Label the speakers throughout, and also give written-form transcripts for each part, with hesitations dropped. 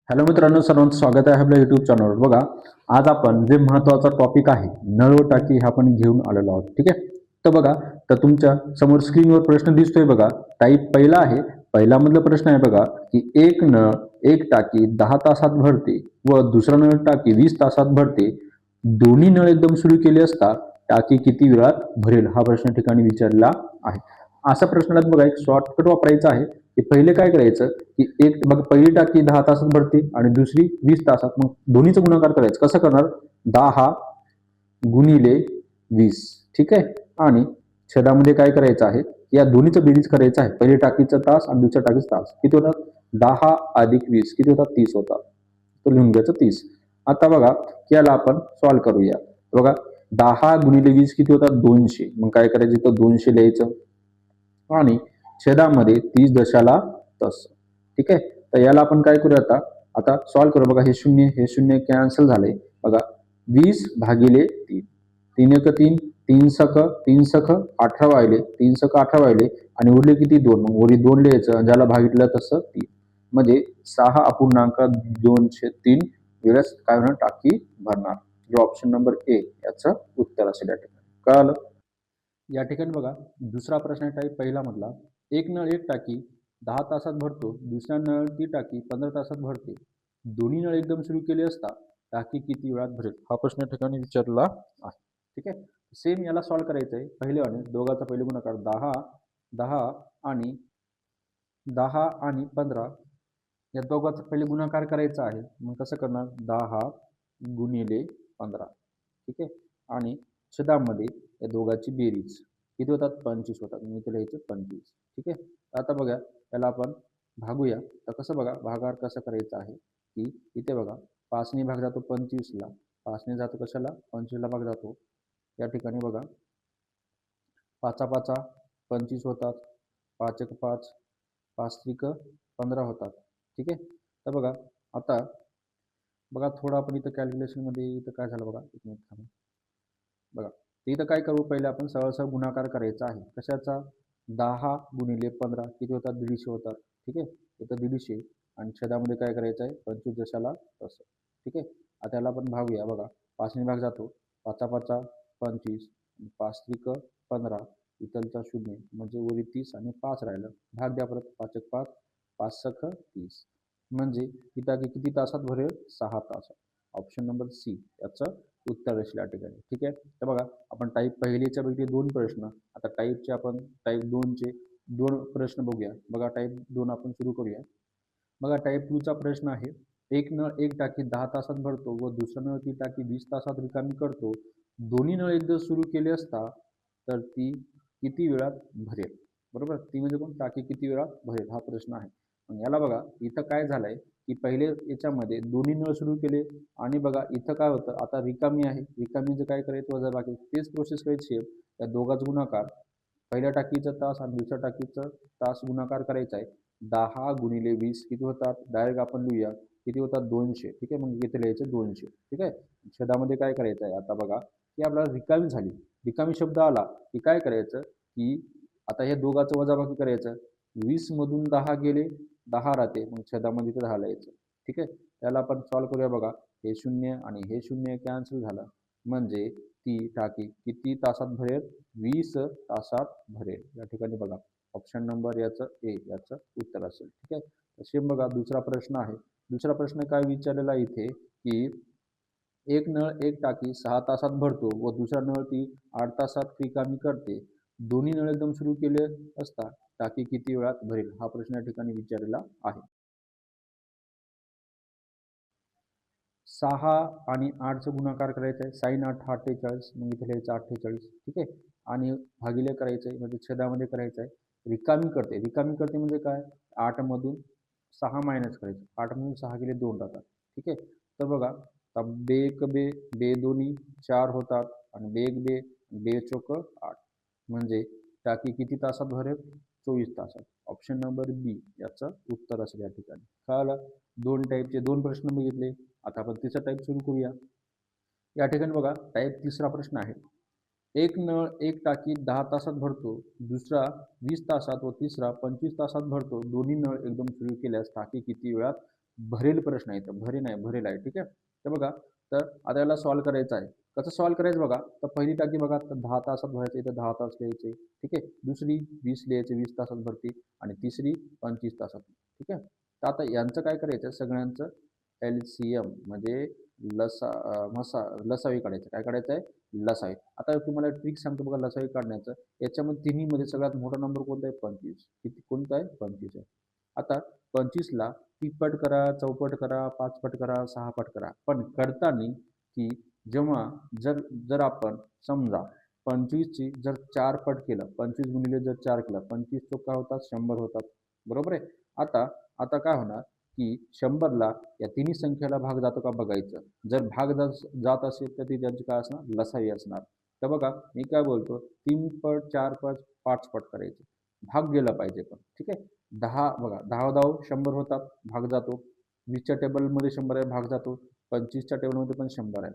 Speaker 1: Hello मित्रांनो, सर्वांचं स्वागत आहे आपल्या युट्यूब चॅनलवर. बघा, आज आपण जे महत्त्वाचा टॉपिक आहे नळ व टाकी हे आपण घेऊन आलेलो आहोत. ठीक आहे. तर बघा, तर तुमच्या समोर स्क्रीनवर प्रश्न दिसतोय बघा. टाईप पहिला आहे. पहिल्यामधला प्रश्न आहे बघा, की एक नळ एक टाकी 10 तासात भरते व दुसरा नळ टाकी 20 तासात भरते. दोन्ही नळ एकदम सुरू केले असता टाकी किती वेळात भरेल हा प्रश्न ठिकाणी विचारला आहे. अशा प्रश्नाला बघा एक शॉर्टकट वापरायचा आहे, की पहिले काय करायचं, की एक बघ पहिली टाकी 10 तासात भरते आणि दुसरी 20 तासात. मग दोन्हीचा गुणाकार करायचं. कसं करणार? 10 गुणिले 20. ठीक आहे. आणि छेदामध्ये काय करायचं आहे, या दोन्हीचं बेरीज करायचं आहे. पहिली टाकीचा तास आणि दुसऱ्या टाकीचा तास किती होतात? 10 अधिक 20 किती होतात? 30 होतात. तर लिहून घ्यायचं 30. आता बघा, याला आपण सॉल्व्ह करूया. बघा, 10 गुणिले 20 किती होतात? 200. मग काय करायचं? इथं 200 लिहायचं आणि छेदामध्ये 30 दशाला तस. ठीक आहे. तर याला आपण काय करूया आता? आता सॉल्व्ह करू. बघा, हे शून्य कॅन्सल झाले. बघा, 20 भागिले 3. 3 एक 3, 3 सख 18 वाहिले, 3 सख 18 वाहिले आणि उरले किती? 2. मग वरी 2 लिहायचं, ज्याला भागितलं तसं 3. म्हणजे 6.203 वेळेस काय होणार? टाकी भरणार. जो ऑप्शन नंबर ए याचं उत्तर असेल या ठिकाणी. कळालं? या ठिकाणी बघा, दुसरा प्रश्न आहे टाईप पहिला मधला. एक नळ एक टाकी 10 तासात भरतो, दुसरा नळ ती टाकी 15 तासात भरते. दोन्ही नळ एकदम सुरू केले असता टाकी किती वेळात भरेल हा प्रश्न या ठिकाणी विचारला आहे. ठीक आहे. सेम याला सॉल्व्ह करायचं आहे. पहिले आणि दोघाचा पहिले गुणाकार 10 10 आणि 10 आणि 15 या दोघाचा पहिले गुणाकार करायचा आहे. मग कसं करणार? 10 गुणिले 15. ठीक आहे. आणि छेदामध्ये या दोघांची बेरीज किती होतात? 25 होतात. मी इथे लिहायचं 25. ठीक आहे. आता बघा, त्याला आपण भागूया. तर कसं बघा, भागाकार कसं करायचं आहे, की इथे बघा 5ने भाग जातो 25ला, 5ने जातो कशाला? 25ला भाग जातो. या ठिकाणी बघा, 5 5 25 होतात, 5 1 5, 5 त्रिक 15 होतात. ठीक आहे. तर बघा, आता बघा थोडं आपण इथं कॅल्क्युलेशनमध्ये इथं काय झालं बघा, एक मिनिट थांबा. बघा, तर इथं काय करू? पहिले आपण सरळ सरळ गुणाकार करायचा आहे. कशाचा? 10 गुणिले 15 किती होतात? 150 होतात. ठीक आहे. इथं 150 आणि छेदामध्ये काय करायचं आहे? 25 जशाला तसं. ठीक आहे. आता याला आपण भागूया. बघा, 5ने भाग जातो, 5 5 25, 5 त्रिक 15, इथलचा 0 म्हणजे उरी 30 आणि 5 राहिलं. भाग द्या परत. 5 1 5, 5 सख 30. म्हणजे ही टाकी किती तासात भरेल? 6 तासात. ऑप्शन नंबर सी याचं उत्तर असेल या ठिकाणी. ठीक आहे. तर बघा, आपण टाईप पहिलेच्या पैकी 2 प्रश्न, आता टाईपचे आपण टाईप 2चे 2 प्रश्न बघूया. बघा, टाईप 2 आपण सुरू करूया. बघा, टाईप 2चा प्रश्न आहे. एक नळ एक टाकी 10 तासात भरतो व दुसरा नळ ती टाकी 20 तासात रिकामी करतो. दोन्ही नळ एकदा सुरू केले असता तर ती किती वेळात भरेल? बरोबर. ती म्हणजे कोण? टाकी किती वेळात भरेल हा प्रश्न आहे. मग याला बघा, इथं काय झालंय, की पहिले याच्यामध्ये दोन्ही नळ सुरू केले आणि बघा इथं काय होतं, आता रिकामी आहे. रिकामीचं काय करायचं? वजाबाकी. तेच प्रोसेस करायची आहे. या दोघांचा गुणाकार, पहिल्या टाकीचा तास आणि दुसऱ्या टाकीचा तास गुणाकार करायचा आहे. 10 गुणिले 20 किती होतात? डायरेक्ट आपण लिहूया. किती होतात? 200. ठीक आहे. मग इथे लिहायचं 200. ठीक आहे. छेदामध्ये काय करायचं आहे? आता बघा, की आपल्याला रिकामी झाली. रिकामी शब्द आला की काय करायचं, की आता हे दोघांचं वजाबाकी करायचं. 20 मधून 10 गेले, 10 राहते. मग छेदामध्ये इथे 10 लिहायचं. ठीक आहे. त्याला आपण सॉल्व्ह करूया. बघा, हे 0 आणि हे 0 कॅन्सल झालं. म्हणजे ती टाकी किती तासात भरेल? 20 तासात भरेल. या ठिकाणी बघा, ऑप्शन नंबर याचं ए याचं उत्तर असेल. ठीक आहे. सेम बघा, दुसरा प्रश्न आहे. दुसरा प्रश्न काय विचारलेला आहे इथे, की एक नळ एक टाकी 6 तासात भरतो व दुसरा नळ ती 8 तासात रिकामी करते. दोन्ही नळ एकदम सुरू केले असता टाकी किती वेळात भरेल हा प्रश्न या ठिकाणी विचारलेला आहे. 6 आणि 8चा गुणाकार करायचा आहे. sin 8 48. मग इथे लिहायचं 48. ठीक आहे. आणि भागिले करायचं आहे, म्हणजे छेदामध्ये करायचं आहे. रिकामी करते. रिकामी करते म्हणजे काय? 8 मधून 6 मायनस करायचं. 8 मधून 6 गेले 2 राहतात. ठीक आहे. तर बघा, आता बे एक बे, बे दोन्ही 4 होतात आणि बे एक बे, बे चोक 8. म्हणजे टाकी किती तासात भरेल? 24 तासात. ऑप्शन नंबर बी याचं उत्तर असेल या ठिकाणी. कळालं? 2 टाईपचे 2 प्रश्न बघितले. आता आपण तिसरा टाईप सुरू करूया. या ठिकाणी बघा, टाईप तिसरा प्रश्न आहे. एक नळ एक टाकी 10 तासात भरतो, दुसरा 20 तासात व तिसरा 25 तासात भरतो. दोन्ही नळ एकदम सुरू केल्यास टाकी किती वेळात भरेल प्रश्न आहे, इथं भरे नाही भरेल आहे. ठीक आहे. तर बघा, तर आता याला सॉल्व्ह करायचं आहे. कसं सॉल्व्ह करायचं बघा, तर पहिली टाकी बघा, तर 10 तासात भरायचं, इथं 10 तास लिहायचे. ठीक आहे. दुसरी 20 लिहायचे, 20 तासात भरते आणि तिसरी 25 तासात. ठीक आहे. तर आता यांचं काय करायचं सगळ्यांचं LCM म्हणजे लसावी काढायचं. काय काढायचं आहे? लसावी. आता तुम्हाला ट्रिक सांगतो बघा लसावी काढण्याचं. याच्यामध्ये तिन्हीमध्ये सगळ्यात मोठा नंबर कोणता आहे? 25. किती कोणता आहे? 25 आहे. आता 25ला तिप्पट करा, चौपट करा, पाचपट करा, सहापट करा. पण करताना की जेव्हा जर जर आपण समजा 25ची जर 4 पट केलं, 25 गुणिले जर 4 केलं, 25 चोक काय होतात? 100 होतात. बरोबर आहे? आता आता काय होणार? की 100ला या तिन्ही संख्येला भाग जातो का बघायचं. जर भाग जात असेल तर ती त्यांची काय असणार? लसावी असणार. तर बघा मी काय बोलतो 3 पट, 4 पट, 5 पट करायचे. भाग गेला पाहिजे पण. ठीक आहे. 10 बघा 10 10 100 होतात, भाग जातो. 20च्या टेबलमध्ये 100 आहे, भाग जातो. 25च्या टेबलमध्ये पण 100 आहे.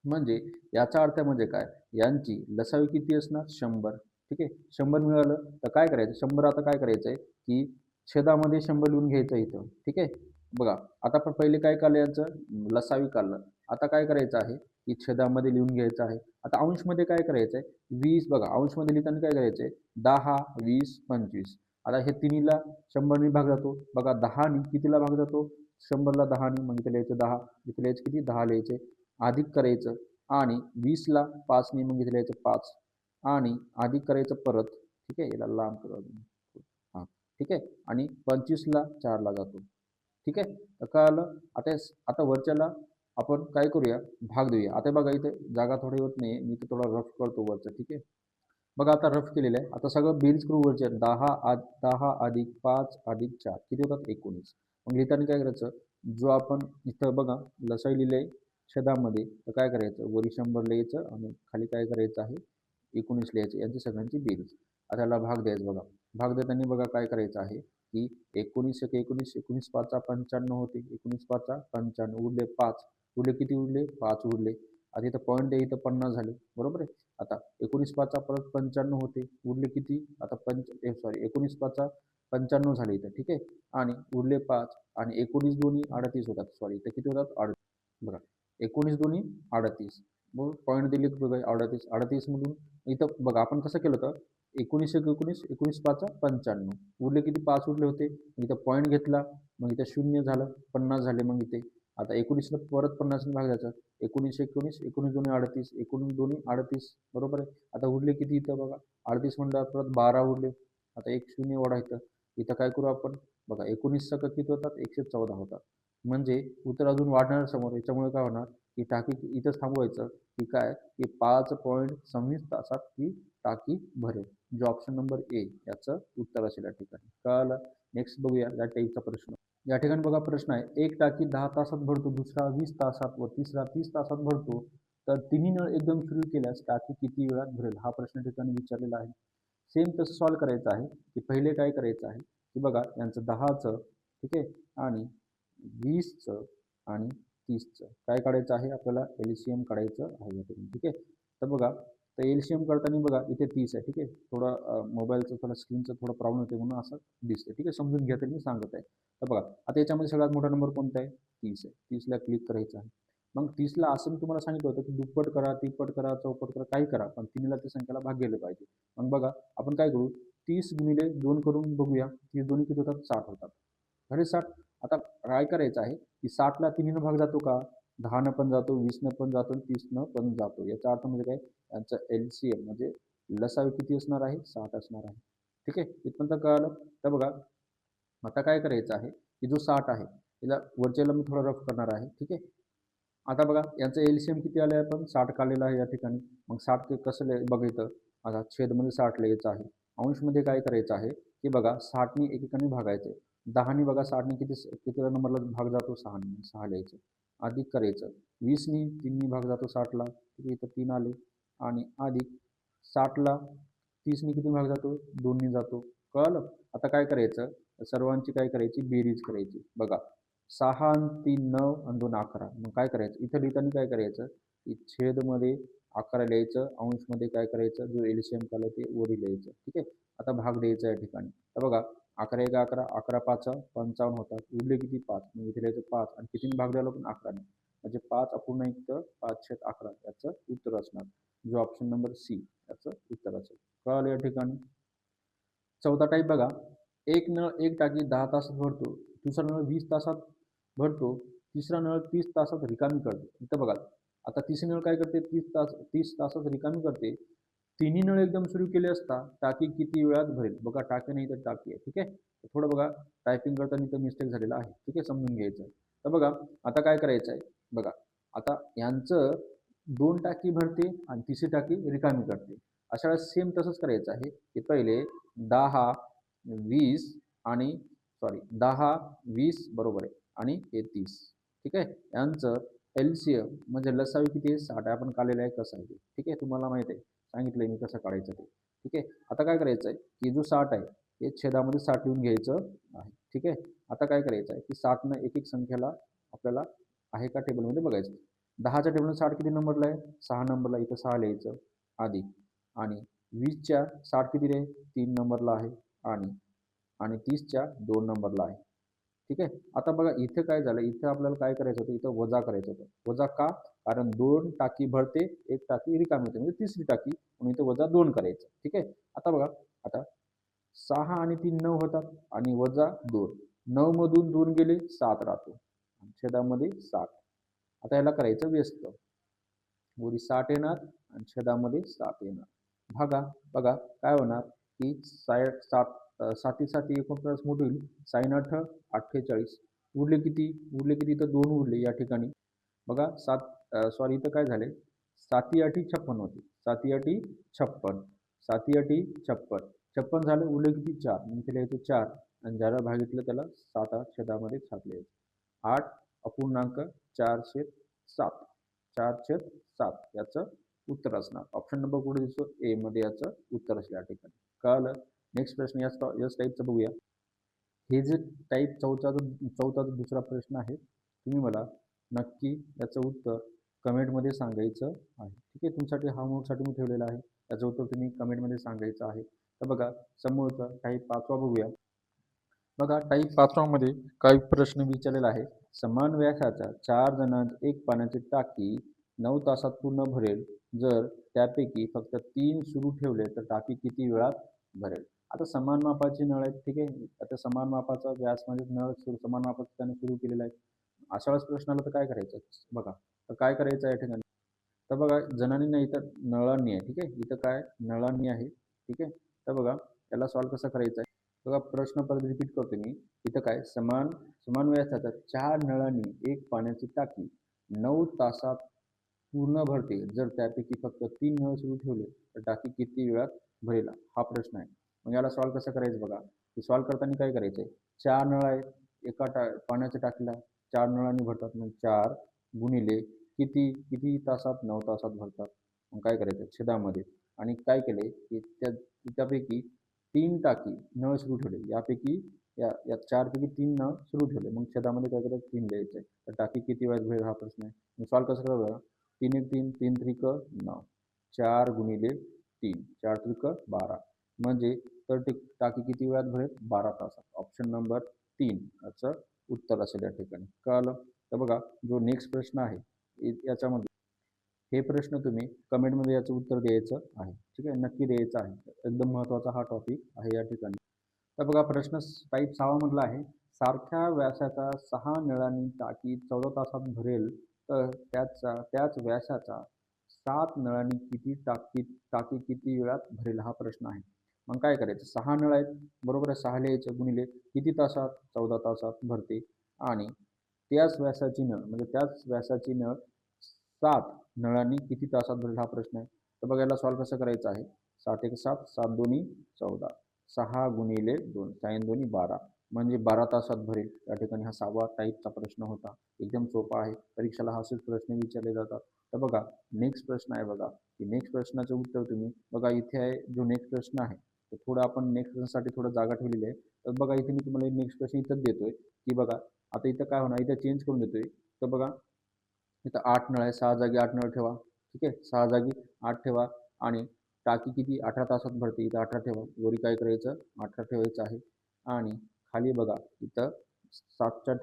Speaker 1: म्हणजे याचा अर्थ म्हणजे काय? यांची लसावी किती असणार? 100. ठीक आहे. 100 मिळालं तर काय करायचं? 100 आता काय करायचं आहे, की छेदामध्ये 100 लिहून घ्यायचं इथं. ठीक आहे. बघा आता आपण पहिले काय काढलं यांचं लसावी काढलं. आता काय करायचं आहे, की छेदामध्ये लिहून घ्यायचं आहे. आता अंशमध्ये काय करायचं आहे? 20 बघा अंशमध्ये लिहिताना काय करायचं आहे? 10, 20, 25. आता हे तिन्हीला 100 भाग जातो. बघा 10 कितीला भाग जातो? 100ला 10 मग इथे लिहायचं 10. इथे लिहायचं किती? 10 लिहायचे. अधिक करायचं आणि 20ला 5ने मग इथे लिहायचं 5 आणि अधिक करायचं परत. ठीक आहे. याला लांब करू अजून. हां. ठीक आहे. आणि 25ला 4ला जातो. ठीक आहे. तर कळालं? आता वरच्याला आपण काय करूया? भाग देऊया. आता बघा इथे जागा थोडी होत नाही. मी इथे थोडा रफ करतो वरचं. ठीक आहे. बघा आता रफ केलेलं आहे. आता सगळं बेरीज करू वरचे 10 अधिक 5 अधिक 4 किती होतात? 19. मग लिहिताना काय करायचं? जो आपण इथं बघा लसाई लिहिलंय छेदामध्ये तर काय करायचं? वरी 100 लिहायचं आणि खाली काय करायचं आहे? 19 लिहायचं. यांची सगळ्यांची बेरीज. आता याला भाग द्यायचा बघा. भाग देताना बघा काय करायचं आहे, की 19 एक 19, 19 पाचा 95 होते. 19 पाचा 95 उरले 5. उरले किती उरले? 5 उरले. आता इथं पॉईंट द्या, इथं 50 झाले. बरोबर आहे? आता 19 पाचा परत 95 होते. उरले किती? आता 19 पाचा 95 झाले इथं. ठीक आहे. आणि उरले 5 आणि 19 दोन्ही 38 होतात. सॉरी इथं किती होतात? 38. बघा 19 दोन्ही 38. मग पॉईंट दिलेत बघा 38. 38 मधून इथं बघा आपण कसं केलं होतं? 19 एक 19, 19 पाचा 95. उरले किती? 5 उरले होते. मग इथं पॉईंट घेतला. मग इथं 0 झालं. 50 झाले मग इथे. आता 19ला परत 50ने भाग द्यायचा. 19 19, 19 दोन्ही 38, 19 दोन्ही 38. बरोबर आहे. आता उरले किती इथं बघा? 38 म्हणल्यावर परत 12 उरले. आता एक 0 ओढायचं. इथं काय करू आपण? बघा 19 सक किती होतात? 114 होतात. म्हणजे उत्तर अजून वाढणार समोर. याच्यामुळे काय होणार? की टाकी इथंच थांबवायचं, की काय? की 5.26 तासात ती टाकी भरेल. जो ऑप्शन नंबर ए याचं उत्तर असेल या ठिकाणी. कळालं? नेक्स्ट बघूया या टाईपचा प्रश्न. या ठिकाणी बघा प्रश्न आहे. एक टाकी 10 तासात भरतो, दुसरा 20 तासात व तिसरा 30 तासात भरतो. तर तिन्ही नळ एकदम सुरू केल्यास टाकी किती वेळात भरेल? हा प्रश्न ठिकाणी विचारलेला आहे. सेम तसं सॉल्व्ह करायचं आहे, की पहिले काय करायचं आहे, की बघा यांचं 10चं ठीक आहे आणि 20चं आणि 30चं काय काढायचं आहे? आपल्याला LCM काढायचं आहे या ठिकाणी. ठीक आहे. तर बघा तर LCM करताना बघा इथे 30 आहे. ठीक आहे. थोडा मोबाईलचं थोडा स्क्रीनचा थोडा प्रॉब्लेम होते म्हणून असं दिसतं. ठीक आहे. समजून घ्या तरी मी सांगत आहे. तर बघा आता याच्यामध्ये सगळ्यात मोठा नंबर कोणता आहे? 30 आहे. 30ला क्लिक करायचं आहे. मग 30ला असं मी तुम्हाला सांगितलं होतं, की दुप्पट करा, तिप्पट करा, चौपट करा, काही करा. पण तिन्हीला त्या संख्येला भाग गेले पाहिजे. मग बघा आपण काय करू? 30 गुणिले 2 करून बघूया. 30 दोन्ही किती होतात? 60 होतात. झाले 60. आता काय करायचं आहे, की 60ला 3नं भाग जातो का? 10नं पण जातो, 20नं पण जातो आणि 30नं पण जातो. याचा अर्थ म्हणजे काय? यांचं LCM म्हणजे लसावी किती असणार आहे? 60 असणार आहे. ठीक आहे. इथपर्यंत कळालं? तर बघा आता काय करायचं आहे, की जो 60 आहे, त्याला वरच्याला मी थोडा रफ करणार आहे. ठीक आहे. आता बघा यांचं LCM किती आलं आहे? आपण 60 काढलेलं आहे या ठिकाणी. मग 60 ते कसं बघायचं? आता छेदमध्ये 60 लिहायचं आहे. अंशमध्ये काय करायचं आहे, की बघा 60नी एकेकाने भागायचं. 10नी बघा 60नी किती नंबरला भाग जातो? 6नी. 6 लिहायचं. अधिक करायचं. 20नी 3नी भाग जातो 60ला. किती इथं 3 आले आणि अधिक 60ला 30नी किती भाग जातो? 2नी जातो. कळालं? आता काय करायचं? सर्वांची काय करायची? बेरीज करायची. बघा 6 आणि 3 9 आणि 2 11. मग काय करायचं? इथं लिहिताना काय करायचं? की छेदमध्ये 11 लिहायचं, अंशमध्ये काय करायचं? जो LCM काढलं ते वरी लिहायचं. ठीक आहे. आता भाग द्यायचा या ठिकाणी. तर बघा 11 एक 11, 11 पाच 55 होतात. उरले किती 5, मग इथे लिहायचं 5 आणि कितीने भाग द्यायला पण 11 ने, म्हणजे 5 अपूर्णांक 5/11 याचं उत्तर असणार, जो ऑप्शन नंबर सी याचं उत्तर असेल. कळालं या ठिकाणी. चौथा टाईप बघा, एक नळ एक टाकी 10 तासात भरतो, दुसरा नळ 20 तासात भरतो, तिसरा नळ 30 तासात रिकामी करतो. इथं बघा, आता तिसरी नळ काय करते, 30 तासात रिकामी करते. तिन्ही नळ एकदम सुरू केले असता टाकी किती वेळात भरेल? बघा, टाकी नाही तर टाकी आहे. ठीक आहे, थोडं बघा टायपिंग करताना इथं मिस्टेक झालेला आहे. ठीक आहे, समजून घ्यायचं. तर बघा आता काय करायचं आहे, बघा आता यांचं 2 टाकी भरते आणि तिसरी टाकी रिकामी करते. अशा वेळेस सेम तसंच करायचं आहे, की पहिले 10, 20 आणि 10, 20 बरोबर आहे आणि हे 30. ठीक आहे, यांचं एलसीएम म्हणजे लसावी किती आहे? 60 आहे. आपण काढलेलं आहे कसं आहे ते. ठीक आहे, तुम्हाला माहिती आहे, सांगितलंय मी कसं काढायचं ते. ठीक आहे, आता काय करायचं आहे, की जो 60 आहे हे छेदामध्ये 60 लिहून घ्यायचं आहे. ठीक आहे, आता काय करायचं आहे, की 60 एक एक संख्याला आपल्याला आहे का टेबलमध्ये बघायचं. 10च्या टेबलमध्ये 60 किती नंबरला आहे? 6 नंबरला, इथं 6 लिहायचं आधी. आणि 20च्या 60 किती रे? 3 नंबरला आहे आणि आणि 30च्या 2 नंबरला आहे. ठीक आहे, आता बघा इथे काय झालं, इथे आपल्याला काय करायचं होतं, इथं वजा करायचं होतं. वजा का? कारण 2 टाकी भरते, 1 टाकी रिकामी होते, म्हणजे तिसरी टाकी, म्हणून इथं वजा 2 करायचं. ठीक आहे, आता बघा, आता 6 आणि 3 9 होतात आणि वजा 2, 9 मधून 2 गेले 7 राहतो, छेदामध्ये 7. आता याला करायचं व्यस्त, वरी 60 येणार आणि छेदामध्ये 7 येणार. भागा, बघा काय होणार, की 7 साती 49 मोठी होईल, 6 8 48. उरले किती? उरले किती? तर 2 उरले या ठिकाणी. बघा इथं काय झाले, 7 8 56 होते, 7 8 56, 7 8 56, 56 झाले, उरले किती? 4, मग इथे लिहायचं 4 आणि ज्याला भागितलं त्याला 7 छेदामध्ये 7 लिहायचं. 8 अपूर्णांक 4/7, 4/7 याचं उत्तर असणार. ऑप्शन नंबर कुठे दिसतो? ए मध्ये याचं उत्तर असेल या ठिकाणी. कळालं. नेक्स्ट प्रश्न याच टाईपचं बघूया. हे जे टाईप चौथा दुसरा प्रश्न आहे, तुम्ही मला नक्की याचं उत्तर कमेंटमध्ये सांगायचं आहे. ठीक आहे, तुमच्यासाठी हा नोटसाठी मी ठेवलेला आहे, याचं उत्तर तुम्ही कमेंटमध्ये सांगायचं आहे. तर बघा समोरचा टाईप 5वा बघूया. बघा टाईप 5वा मध्ये काही प्रश्न विचारलेला आहे. समान व्यासाच्या 4 जणांत एक पाण्याची टाकी 9 तासात पूर्ण भरेल, जर त्यापैकी फक्त 3 सुरू ठेवले तर टाकी किती वेळात भरेल? आता समान मापाचे नळ आहेत. ठीक आहे, आता समान मापाचा व्यास म्हणजे नळ समान मापाचा त्याने सुरू केलेला आहे. अशा वेळेस प्रश्नाला तर काय करायचं बघा, तर काय करायचं आहे या ठिकाणी, तर बघा जणांनी नाही तर नळांनी आहे. ठीक आहे, इथं काय नळांनी आहे. ठीक आहे, तर बघा त्याला सॉल्व्ह कसं करायचं आहे, बघा प्रश्न परत रिपीट करतो मी. इथं काय समान समान व्यासाच्या 4 नळांनी एक पाण्याची टाकी 9 तासात पूर्ण भरते, जर त्यापैकी फक्त 3 नळ सुरू ठेवले तर टाकी किती वेळात भरेल? हा प्रश्न आहे. मग याला सॉल्व्ह कसं करायचं बघा, की सॉल्व्ह करताना काय करायचं आहे, 4 नळ आहेत, एका पाण्याच्या टाकीला 4 नळांनी भरतात, मग 4 गुणिले किती किती तासात? 9 तासात भरतात. मग काय करायचं छेदामध्ये, आणि काय केले की त्यापैकी 3 टाकी नळ सुरू ठेवले, यापैकी या 4 पैकी 3 नळ सुरू ठेवले, मग छेदामध्ये काय करायचं 3 द्यायचं आहे. तर टाकी किती वेळात भरेल हा प्रश्न आहे. मग सॉल्व्ह कसं करायचं बघा, 3 1 3, 3 त्रिक 9, 4 गुणिले 3, 4 त्रिक 12, म्हणजे तर टाकी किती वेळात भरेल? 12 तासात. ऑप्शन नंबर 3 याचं उत्तर असेल या ठिकाणी. कळालं. तर बघा जो नेक्स्ट प्रश्न आहे याच्यामध्ये, हे प्रश्न तुम्ही कमेंटमध्ये याचं उत्तर द्यायचं आहे. ठीक आहे, नक्की द्यायचं आहे, एकदम महत्त्वाचा हा टॉपिक आहे या ठिकाणी. तर बघा प्रश्न टाईप 6 मधला आहे. सारख्या व्यासाच्या 6 नळांनी टाकी 14 तासात भरेल, तर त्याच व्यासाच्या 7 नळांनी टाकी किती वेळात भरेल? हा प्रश्न आहे. मग काय करायचं, 6 नळ आहेत बरोबर आहे, 6 लिहायचं गुणिले किती तासात? 14 तासात भरते, आणि त्याच व्यासाची नळ म्हणजे त्याच व्यासाची नळ 7 नळांनी किती तासात भरेल? हा प्रश्न आहे. तर बघा याला सॉल्व्ह कसं करायचं आहे, 7 1 7, 7 2 14, 6 गुणिले 2, 6 2 12, म्हणजे 12 तासात भरेल. या ठिकाणी हा 6वा टाईपचा प्रश्न होता. एकदम सोपा आहे, परीक्षेला असेच प्रश्न विचारले जातात. तर बघा नेक्स्ट प्रश्न आहे बघा, की नेक्स्ट प्रश्नाचं उत्तर तुम्ही बघा इथे आहे. जो नेक्स्ट प्रश्न आहे तर थोडं आपण नेक्स्ट प्रश्नासाठी थोडं जागा ठेवलेली आहे. तर बघा इथे मी तुम्हाला नेक्स्ट प्रश्न इथंच देतोय, की बघा आता इथं काय होणार, इथं चेंज करून देतोय. तर बघा इथं 8 नळ आहे, 6 जागी 8 नळ ठेवा. ठीक आहे, 6 जागी 8 ठेवा, आणि टाकी किती 18 तासात भरते, इथं 18 ठेवा, वरी काय करायचं 18 ठेवायचं आहे, आणि खाली बघा इथं 7च्या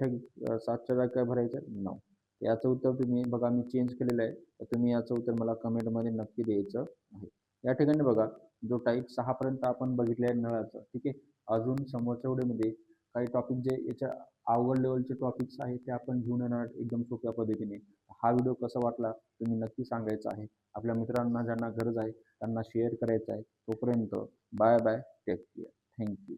Speaker 1: जागी काय भरायचं 9. याचं उत्तर तुम्ही बघा मी चेंज केलेलं आहे, तर तुम्ही याचं उत्तर मला कमेंटमध्ये नक्की द्यायचं आहे. या ठिकाणी बघा जो टाईप 6 पर्यंत आपण बघितले आहे नळाचं, ठीक आहे. अजून समोरच्या व्हिडिओमध्ये काही टॉपिक जे याच्या अवघड लेवलचे टॉपिक्स आहेत ते आपण घेऊन येणार एकदम सोप्या पद्धतीने. हा व्हिडिओ कसा वाटला तुम्ही नक्की सांगायचं आहे. आपल्या मित्रांना ज्यांना गरज आहे त्यांना शेअर करायचं आहे. तोपर्यंत bye bye, take care, thank you.